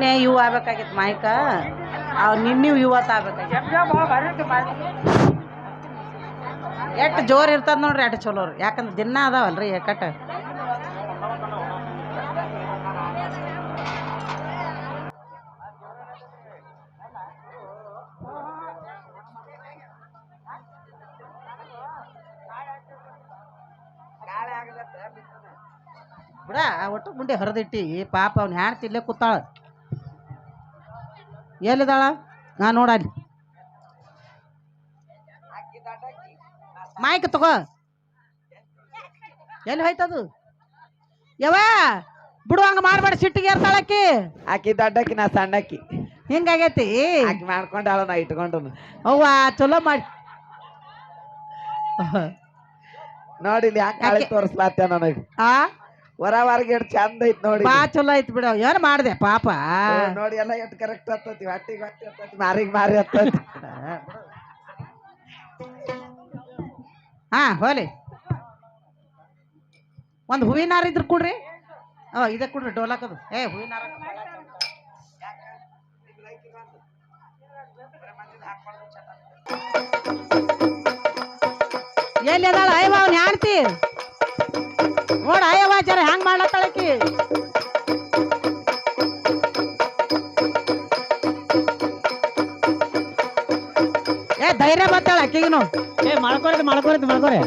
ಮೊನ್ನೆ ಇವು ಆಗ್ಬೇಕಾಗಿತ್ತು ಮಾಯ್ಕ ಅವ್ ನಿನ್ನೆ ಇವತ್ತು ಆಗ್ಬೇಕಾಗಿತ್ತು ಎಷ್ಟು ಜೋರ್ ಇರ್ತದ ನೋಡ್ರಿ ಅಟ್ ಚಲೋರಿ ಯಾಕಂದ್ರೆ ದಿನ ಅದಾವಲ್ರಿ ಕಟ್ಟ ಬಿಡ ಒಟ್ಟು ಮುಂಡೆ ಹರಿದಿಟ್ಟಿ ಪಾಪ ಅವ್ನ ಹ್ಯಾಣ್ತಿ ಇಲ್ಲೇ ಕೂತಾಳ ಎಲ್ಲಿದಾಳ ನಾ ನೋಡಲ್ಲಿ ಮಾಯ್ಕ ತಗೋ ಎಲ್ಲಿ ಹೋಯ್ತದು ಯವ್ವ ಬಿಡು ಹಂಗ ಮಾಡ್ಬೇಡ ಸಿಟ್ಟಿಗೆ ಇರ್ತಾಳಕ್ಕಿ ಆಕಿ ದೊಡ್ಡಕ್ಕಿ ನಾ ಸಣ್ಣಕ್ಕಿ ಹಿಂಗಾಗೈತಿ ಆಕಿ ಮಾಡ್ಕೊಂಡಾಳ ನಾ ಇಟ್ಕೊಂಡು ಅವ್ವ ಚಲೋ ಮಾಡಿ ನೋಡಿ ಇಲ್ಲಿ ಯಾಕೆ ಕಾಳಿ ತೋರಿಸ್ಲಾತ್ತ ನನಗೆ ಆ ಹೊರವರ್ಗೆ ಎಷ್ಟು ಚಂದ ಐತ್ ನೋಡಿ ಬಾ ಚಲೋ ಐತಿ ಬಿಡ ಏನ್ ಮಾಡ್ದೆ ಪಾಪ ನೋಡಿ ಎಲ್ಲ ಎಷ್ಟು ಕರೆಕ್ಟ್ ಹತ್ತತಿ ಹೊಟ್ಟಿಗೆ ಹೊಟ್ಟಿ ಹತ್ತತಿ ಮಾರಿಗೆ ಮಾರಿ ಹತ್ತತಿ ಹಾ ಹೋಲಿ ಒಂದು ಹೂವಿನ ಹಾರ ಇದ್ರ ಕೊಡ್ರಿ ಇದ ಕೊಡ್ರಿ ಡೋಲಾಕದು ಹೂವಿನ ಹಾರ ಎಲ್ಲಿ ಅದಾಳ ಅಯ್ಯವ ಅವ್ನ ಹ್ಯಾಣ್ತಿ ನೋಡ ಅಯ್ಯವ ಜರ ಹ್ಯಾಂಗ್ ಮಾಡ್ಲತ್ತಾಳಕಿ ಧೈರ್ಯ ಬರ್ತಾಳ ಅಕ್ಕಿಗೂ ಮಾಡ್ಕೊರೆ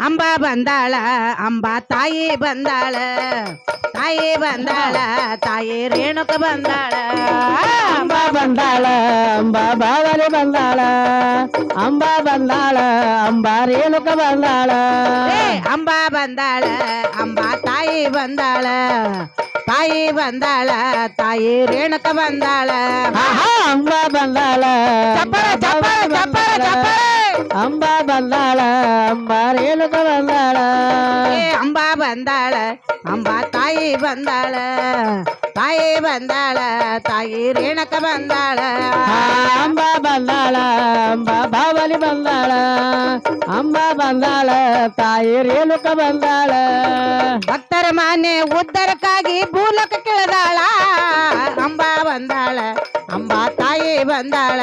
ಅಂಬಾ ಬಂದಾಳ ಅಂಬಾ ತಾಯಿ ಬಂದಾಳ ತಾಯಿ ರೇಣುಕ ಬಂದಾಳ ಅಂಬಾ ಬಂದಾಳ ಅಂಬಾ ಬಾವಲಿ ಬಂದಾಳ ಅಂಬಾ ಬಂದಾಳ ಅಂಬಾ ರೇಣುಕ ಬಂದಾಳ ಅಂಬಾ ಬಂದಾಳ ಅಂಬಾ ತಾಯಿ ಬಂದಾಳ ತಾಯಿ ರೇಣುಕ ಬಂದಾಳ ಅಂಬಾ ಬಂದಾಳ ಅಂಬಾ ಬಂದಾಳ ಅಂಬಾ ರೇಣುಕ ಬಂದಾಳ ಅಂಬಾ ಬಂದಾಳ ಅಂಬಾ ತಾಯಿ ಬಂದಾಳ ತಾಯಿ ರೇಣುಕ ಬಂದಾಳ ಅಂಬಾ ಬಂದಾಳ ಅಂಬಾ ಬಾವಲಿ ಬಂದಾಳ ಅಂಬಾ ಬಂದಾಳ ತಾಯಿ ರೇಣುಕ ಬಂದಾಳ ಭಕ್ತರ ಮಾನ್ಯ ಉದ್ಧಾರಕ್ಕಾಗಿ ಭೂಲೋಕ ಕೆಳದಾಳ ಅಂಬಾ ಬಂದಾಳ ಅಂಬಾ ತಾಯಿ ಬಂದಾಳ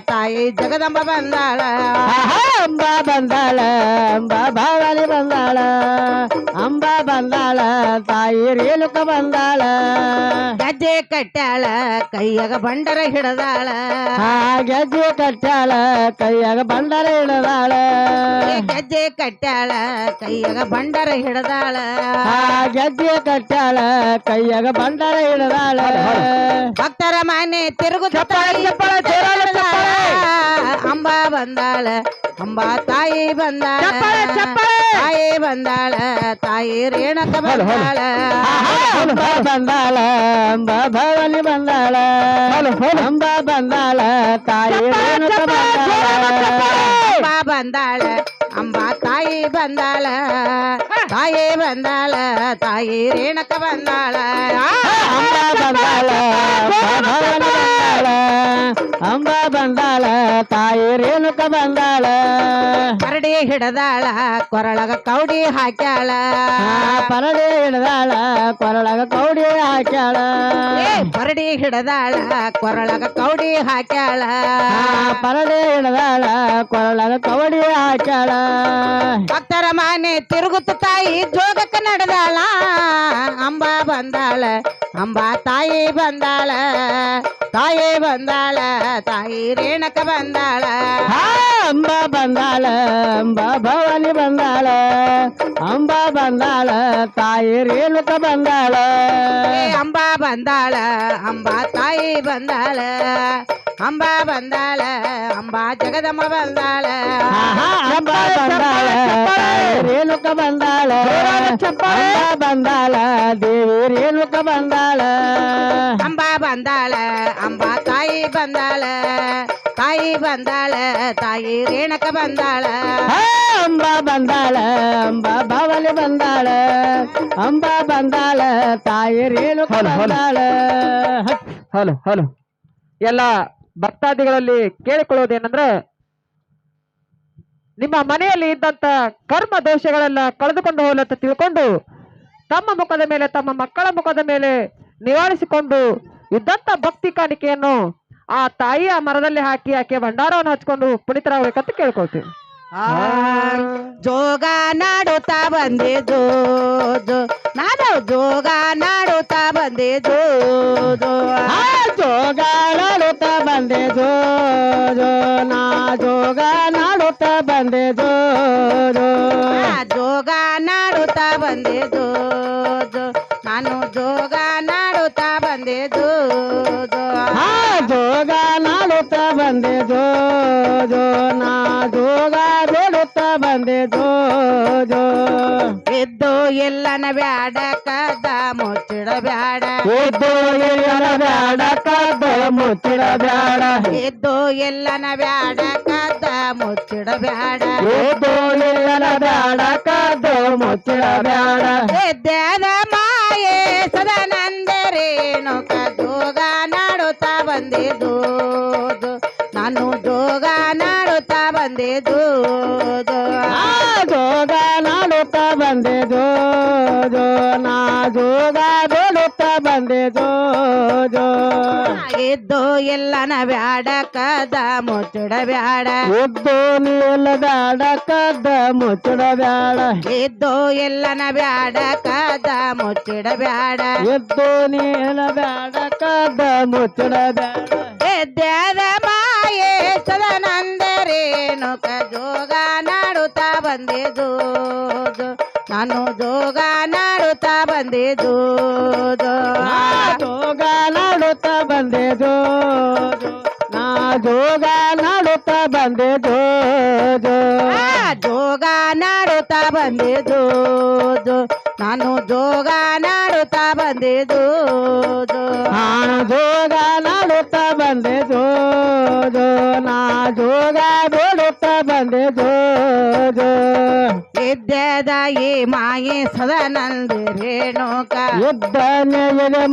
ತಾಯಿ ಜಗದಂಬ ಬಂದಾಳ ಅಂಬಾ ಬಂದಾಳ ಅಂಬಾ ಬಾವಲಿ ಬಂದಾಳ ಅಂಬಾ ಬಂದಾಳ ತಾಯಿ ರೇಣುಕ ಬಂದಾಳ ಗಜ್ಜೆ ಕಟ್ಟಾಳ ಕೈಯಾಗ ಬಂಡರ ಹಿಡದಾಳ ಗೆಜ್ಜೆ ಕಟ್ಟಾಳ ಕೈಯಾಗ ಬಂಡರ ಹಿಡದಾಳ ಗೆಜ್ಜೆ ಕಟ್ಟಾಳ ಕೈಯಾಗ ಬಂಡರ ಹಿಡದಾಳ ಗೆಜ್ಜೆ ಕಟ್ಟಾಳ ಕೈಯಾಗ ಬಂಡರ ಹಿಡದಾಳ ಭಕ್ತರ ಮನೆ ತಿರುಗುತ್ತಾಳ ಅಂಬಾ ಬಂದಾಳ ಅಂಬಾ ತಾಯಿ ಬಂದಾಳ ತಾಯಿ ರೇಣುಕ ಬಂದಾಳ ಅಂಬಾ ಬಂದಾಳ ಅಂಬಾ ಭವನಿ ಬಂದಾಳ ಅಂಬಾ ಬಂದಾಳ ತಾಯಿ ರೇಣುಕ ಅಂಬಾ ಬಂದಾಳ ಅಂಬಾ ತಾಯಿ ಬಂದಾಳ ತಾಯಿ ರೇಣುಕ ಬಂದಾಳ ಅಂಬಾ ಬಂದಾಳ ಭವನಿ ಬಂದಾಳ ಅಂಬಾ ಬಂದಾಳ ತಾಯಿ ರೇಣುಕ ಬಂದಾಳ ಪರಡಿ ಹಿಡದಾಳ ಕೊರಳಗ ಕೌಡಿ ಹಾಕ್ಯಾಳ ಪರಡಿ ಹಿಡದಾಳ ಕೊರಳಗ ಕೌಡಿ ಹಾಕ್ಯಾಳ ಪರಡಿ ಹಿಡದಾಳ ಕೊರಳಗ ಕೌಡಿ ಹಾಕ್ಯಾಳ ಪರಡಿ ಹಿಡದಾಳ ಕೊರಳಗ ಕೌಡಿ ಹಾಕ್ಯಾಳ ಭಕ್ತರ ಮನೆ ತಿರುಗುತ್ತ ತಾಯಿ ಜೋಗಕ್ಕ ನಡೆದಾಳ ಅಂಬಾ ಬಂದಾಳ ಅಂಬಾ ತಾಯಿ ಬಂದಾಳ ತಾಯಿ ರೇಣುಕ ಬಂದಾಳ ಅಂಬಾ ಬಂದಾಳ ಅಂಬಾ ಭವಾನಿ ಬಂದಾಳ ಅಂಬಾ ಬಂದಾಳ ತಾಯಿ ರೇಣುಕ ಬಂದಾಳ ಅಂಬಾ ಬಂದಾಳ ಅಂಬಾ ತಾಯಿ ಬಂದಾಳ ಅಂಬಾ ಜಗದಮ್ಮ ಬಂದಾಳ ಅಂಬಾ ಬಂದಾಳ ರೇಣುಕ ಬಂದಾಳ ಅಂಬಾ ಬಂದಾಳ ದೇವಿ ರೇಣುಕ ಬಂದಾಳ ಅಂಬಾ ಬಂದಾಳ ಅಂಬಾ ತಾಯಿ ಬಂದಾಳ ತಾಯಿ ಬಂದಾಳ ತಾಯಿ ರೇಣಕ ಬಂದಾಳ ಅಂಬ ಬಂದಾಳ ಅಂಬ ಬಾವಲಿ ಬಂದಾಳ ಅಂಬ ಬಂದಾಳ ತಾಯಿ ರೇಣುಕ ಬಂದಾಳ. ಹಲೋ ಹಲೋ ಎಲ್ಲ ಭಕ್ತಾದಿಗಳಲ್ಲಿ ಕೇಳಿಕೊಳ್ಳುವುದೇನೆಂದ್ರೆ, ನಿಮ್ಮ ಮನೆಯಲ್ಲಿ ಇದ್ದಂತ ಕರ್ಮ ದೋಷಗಳೆಲ್ಲ ಕಳೆದುಕೊಂಡು ಹೋಗಲಂತ ತಿಳ್ಕೊಂಡು ತಮ್ಮ ಮುಖದ ಮೇಲೆ ತಮ್ಮ ಮಕ್ಕಳ ಮುಖದ ಮೇಲೆ ನಿವಾರಿಸಿಕೊಂಡು ಇದ್ದಂತ ಭಕ್ತಿ ಕಾಣಿಕೆಯನ್ನು ಆ ತಾಯಿಯ ಮರದಲ್ಲಿ ಹಾಕಿ ಆಕೆ ಭಂಡಾರವನ್ನು ಹಚ್ಕೊಂಡು ಪುನೀತರಾಗಬೇಕಂತ ಕೇಳ್ಕೊಳ್ತೀವಿ. ಜೋಗ ನಾಡುತ್ತಾ ಬಂದೆ ಜೋ ಜೋ ನಾನು ಜೋಗ ನಾಡುತ್ತಾ ಬಂದೆ ಜೋ ಜೋ ಜೋಗ ನಾಡುತ್ತಾ ಬಂದೆ ಜೋ ಜೋ ನಾ ಜೋಗ ನಾಡುತ್ತಾ ಬಂದೆ ಜೋ ಜೋ ಜೋಗ ನಾಡುತ್ತಾ ಬಂದೆ ಜೋ ಜೋ ನಾನು ಜೋಗ ನಾಡುತ್ತಾ ಬಂದೆ ಜೋ ಜೋ ಜೋಗ ನಾಡುತ್ತಾ ಬಂದೆ ಜೋ ಜೋ ನಾ ಜೋಗ ಬೇಡುತ್ತಾ ಬಂದೆ ಜೋ ಜೋ ಎದ್ದು ಎಲ್ಲನ ಬ್ಯಾಡ ಕದ ಮುಚ್ಚಿಡ ಬ್ಯಾಡ ಎದ್ದು ಎಲ್ಲನ ಬ್ಯಾಡ ಕದ ಮುಚ್ಚಿಡ ಬ್ಯಾಡ ಎದ್ದು ಎಲ್ಲನ ಬ್ಯಾಡ ಕದ ಮುಚ್ಚಿಡ ಬ್ಯಾಡ ಎದ್ದು ಎಲ್ಲನ ಬ್ಯಾಡ ಕದ ಮುಚ್ಚಿಡ ಬ್ಯಾಡ ಎದ್ದದ ಮಾಯೆ ಸದಾನಂದರೇಣುಕ ಜೋಗ ನಾಡುತ್ತಾ ಬಂದೆ ಜೋ ಜೋ ನಾನು ಜೋಗ ನಾಡುತ್ತಾ ಬಂದೆ ಜೋ ಜೋ ಜೋಗ ನಾಡುತ್ತಾ ಬಂದೆ ಜೋ ಜೋ ನಾ ಜೋಗ ಬೇಡುತ್ತಾ ಬಂದೆ ಜೋ ಜೋ ಎದ್ದು ಎಲ್ಲನ ಬ್ಯಾಡ ಕದ ಮುಚ್ಚಿಡ ಬ್ಯಾಡ ಎದ್ದು ನೀಲ ಬ್ಯಾಡ ಕದ ಮುಚ್ಚಿಡ ಬ್ಯಾಡ ಎದ್ದು ಎಲ್ಲನ ಬ್ಯಾಡ ಕದ ಮುಚ್ಚಿಡ ಬ್ಯಾಡ ಎದ್ದು ನೀಲ ಬ್ಯಾಡ ಕದ ಮುಚ್ಚಿಡ ಬ್ಯಾಡ ಎದ್ದದ ಮಾಯೆ ಸದಾನಂದರೇಣುಕ ಜೋಗ ನಾಡುತ್ತಾ ಬಂದೆ ಜೋ ಜೋ ನಾನು ಜೋಗ ನಾಡುತ್ತಾ ಬಂದೆ ಜೋ ಜೋ ಜೋಗ ನಾಡುತ್ತಾ ಬಂದೆ ಜೋ ಜೋ ನಾ ಜೋಗ ನಾಡುತ್ತಾ ಬಂದೆ ಜೋ ಜೋ ಜೋಗ ನಾಡುತ್ತಾ ಬಂದೆ ಜೋ ಜೋ ನಾನು ಜೋಗ ನಾಡುತ್ತಾ ಬಂದೆ ಜೋ ಜೋ ಜೋಗ ನಾಡುತ್ತಾ ಬಂದೆ ಜೋ ಜೋ ನಾ ಜೋಗ ಬೇಡುತ್ತಾ ಬಂದೆ ಜೋ ಜೋ ಇದ್ದದ ಈ ಮಾಯೆ ಸದಾನಂದ ರೇಣುಕ ಯುದ್ಧನೆ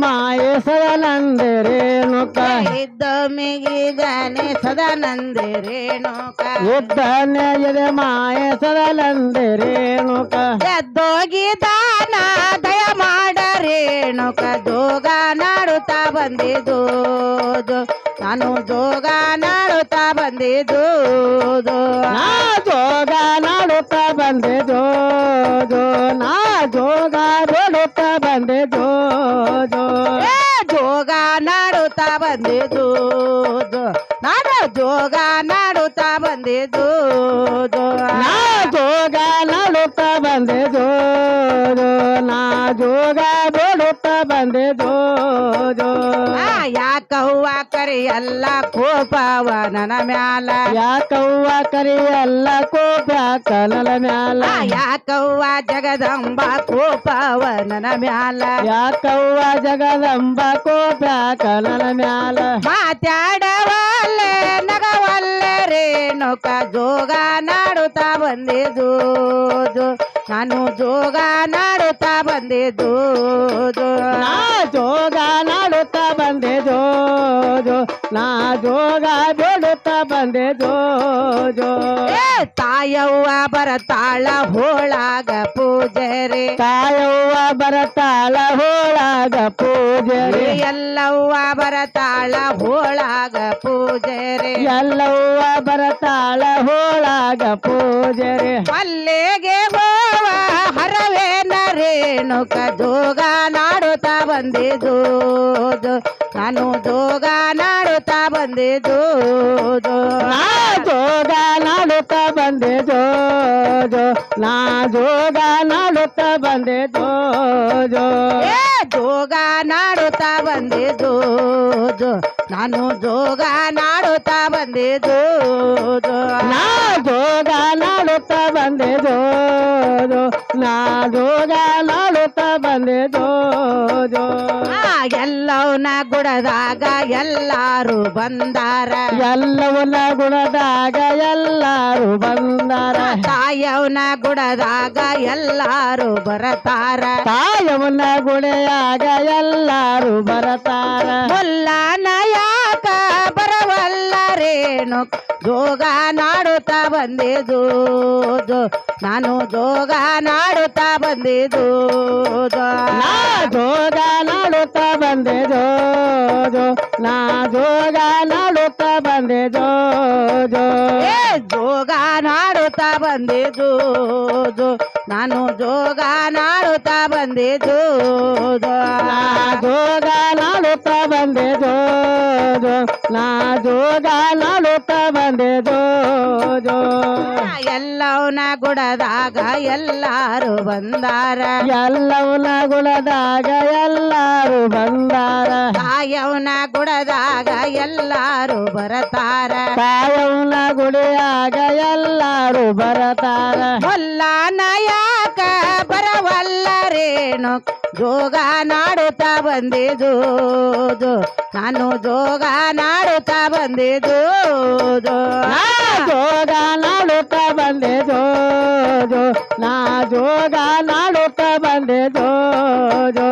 ಮಾಯೆ ಸದಾನಂದ ರೇಣುಕ ಇದ್ದ ಮಿಗಿದನೆ ಸದಾನಂದ ರೇಣುಕ ಯುದ್ಧನೆ ಮಾಯೆ ಸದಾನಂದ ರೇಣುಕ ಎದ್ದೋಗಿದಾನ ದಯ ಮಾಡ ರೇಣುಕ ಜೋಗ ನಾಡುತ್ತಾ ಬಂದೆ ಜೋ ಜೋ ನಾನು ಜೋಗ ನಾಡುತ್ತಾ ಬಂದೆ ಜೋ ಜೋ ನಾ ಜೋಗ ನಾಡುತ್ತಾ ಬಂದೆ ಜೋ ಜೋ ನಾ ಜೋಗ ಬೇಡುತ್ತಾ ಬಂದೆ ಜೋ ಜೋ ಜೋಗ ನಾಡುತ್ತಾ ಬಂದೆ ಜೋ ಜೋ ನಾನು ಜೋಗ ನಾಡುತ್ತಾ ಬಂದೆ ಜೋ ಜೋ ನಾ ಜೋಗ ನಾಡುತ್ತಾ ಬಂದೆ ಜೋ ಜೋ ನಾ ಜೋಗ ಬೇಡುತ್ತಾ ಬಂದೆ ಜೋ ಜೋ ಯಾಕವ್ವ ಕರಿಯಲ್ಲ ಕೋಪವ ನನ್ನ ಮ್ಯಾಲ ಯಾಕವ್ವ ಕರಿಯಲ್ಲ ಕೋಪ ಕನಲ ಮ್ಯಾಲ ಯಾಕವ್ವ ಜಗದಂಬ ಕೋಪವ ನನ್ನ ಮ್ಯಾಲ ಯಾಕವ್ವ ಜಗದಂಬ ಕೋಪ ಕನಲ ಮ್ಯಾಲ ಮಾತಾಡವಲ್ಲೆ ನಗವಲ್ಲೆ ರೇಣುಕ ಜೋಗ ನಾಡುತ್ತಾ ಬಂದೆ ಜೋ ಜೋ ನಾನು ಜೋಗ ನಾಡುತ್ತಾ ಬಂದೆ ಜೋ ಜೋ ನಾ ಜೋಗ ನಾಡುತ್ತಾ ಬಂದೆ ಜೋ ಜೋ ನಾ ಜೋಗ ಬೇಡುತ್ತಾ ಬಂದೆ ಜೋ ಜೋ ತಾಯವ್ವ ಬರತಾಳ ಹೋಳಾಗ ಪೂಜರೆ ತಾಯವ್ವ ಬರತಾಳ ಹೋಳಾಗ ಪೂಜರಿ ಎಲ್ಲವ್ವ ಬರತಾಳ ಹೋಳಾಗ ಪೂಜರೆ ಎಲ್ಲವ್ವ ಬರತಾಳ ಹೋಳಾಗ ಪೂಜರಿ ಪಲ್ಲೆಗೆ ಹೋವ ಹರವೇನ ರೇಣುಕ ಜೋಗ ನಾಡುತ್ತಾ ಬಂದೆ ಜೋ ಜೋ ನಾನು ಜೋಗ ನಾಡುತ್ತಾ ಬಂದೆ ಜೋ ಜೋ ನಾ ಜೋಗ ನಾಡುತ್ತಾ ಬಂದೆ ಜೋ ಜೋ ನಾ ಜೋಗ ನಾಡುತ್ತಾ ಬಂದೆ ಜೋ ಜೋ ಜೋಗ ನಾಡುತ್ತಾ ಬಂದೆ ಜೋ ಜೋ ನಾನು ಜೋಗ ನಾಡುತ್ತಾ ಬಂದೆ ಜೋ ಜೋ ನಾ ಜೋಗ ನಾಡುತ್ತಾ ಬಂದೆ ಜೋ ಜೋ ನಾ ಜೋಗ ನಾಡುತ್ತಾ ಬಂದೆ ಜೋ ಜೋ ಎಲ್ಲವನ ಗುಡದಾಗ ಎಲ್ಲಾರು ಬಂದಾರ ಎಲ್ಲವನ್ನ ಗುಣದಾಗ ಎಲ್ಲಾರು ಬಂದಾರ ತಾಯವನ ಗುಡದಾಗ ಎಲ್ಲಾರು ಬರತಾರ ತಾಯವನ್ನ ಗುಡಿಯಾಗ ಎಲ್ಲಾರು ಬರತಾರ ಮುಲ್ಲನ ಯಾಕ ಬರವಲ್ಲರೇನು ಜೋಗ ನಾಡುತ್ತಾ ಬಂದೆ ಜೋ ಜೋ ನಾನು ಜೋಗ ನಾಡುತ್ತಾ ಬಂದೆ ಜೋ ಜೋ ನಾ ಜೋಗ ನಾಡುತ್ತಾ ಬಂದೆ ಜೋ ಜೋ ನಾ ಜೋಗ ನಾಡುತ್ತಾ ಬಂದೆ ಜೋ ಜೋ ಏ ಜೋಗ ನಾಡುತ್ತಾ ಬಂದೆ ಜೋ ಜೋ ನಾನು ಜೋಗ ನಾಡುತ್ತಾ ಬಂದೆ ಜೋ ಜೋ ನಾ ಜೋಗ ನಾಡುತ್ತಾ ಬಂದೆ ಜೋ ಜೋ ನಾ ಜೋಗ ನಾಡುತ್ತಾ ಬಂದೆ ಜೋ ಜೋ ಎಲ್ಲವನ ಗುಡದಾಗ ಎಲ್ಲಾರು ಬಂದಾರ ಎಲ್ಲವನ್ನ ಗುಣದಾಗ ಎಲ್ಲಾರು ಬಂದಾರ ತಾಯವನ ಗುಡದಾಗ ಎಲ್ಲಾರು ಬರತಾರ ತಾಯವನ್ನ ಗುಡಿಯಾಗ ಎಲ್ಲಾರು ಬರತಾರ ಮುಲ್ಲನ ಯಾಕ ಬರವಲ್ಲರೇನು ಜೋಗ ನಾಡುತ್ತಾ ಬಂದೆ ಜೋ ಜೋ ನಾನು ಜೋಗ ನಾಡುತ್ತಾ ಬಂದೆ ಜೋ ಜೋ ನಾ ಜೋಗ ನಾಡುತ್ತಾ ಬಂದೆ ಜೋ ಜೋ ನಾ ಜೋಗ ನಾಡುತ್ತಾ ಬಂದೆ ಜೋ ಜೋ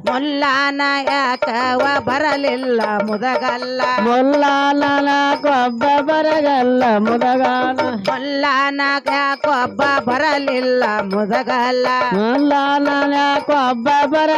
ಮುಲ್ಲನ ಯಾಕವ ಬರಲಿಲ್ಲ ಮುದಗಲ್ಲ ಮುಲ್ಲಾನ ಕೊಬ್ಬ ಬರಗಲ್ಲ ಮುದಗಾನ ಮುಲ್ಲನ ಯಾಕೊಬ್ಬ ಬರಲಿಲ್ಲ ಮುದಗಲ್ಲ ಮುಲ್ಲಾನ ಕೊಬ್ಬ ಬರ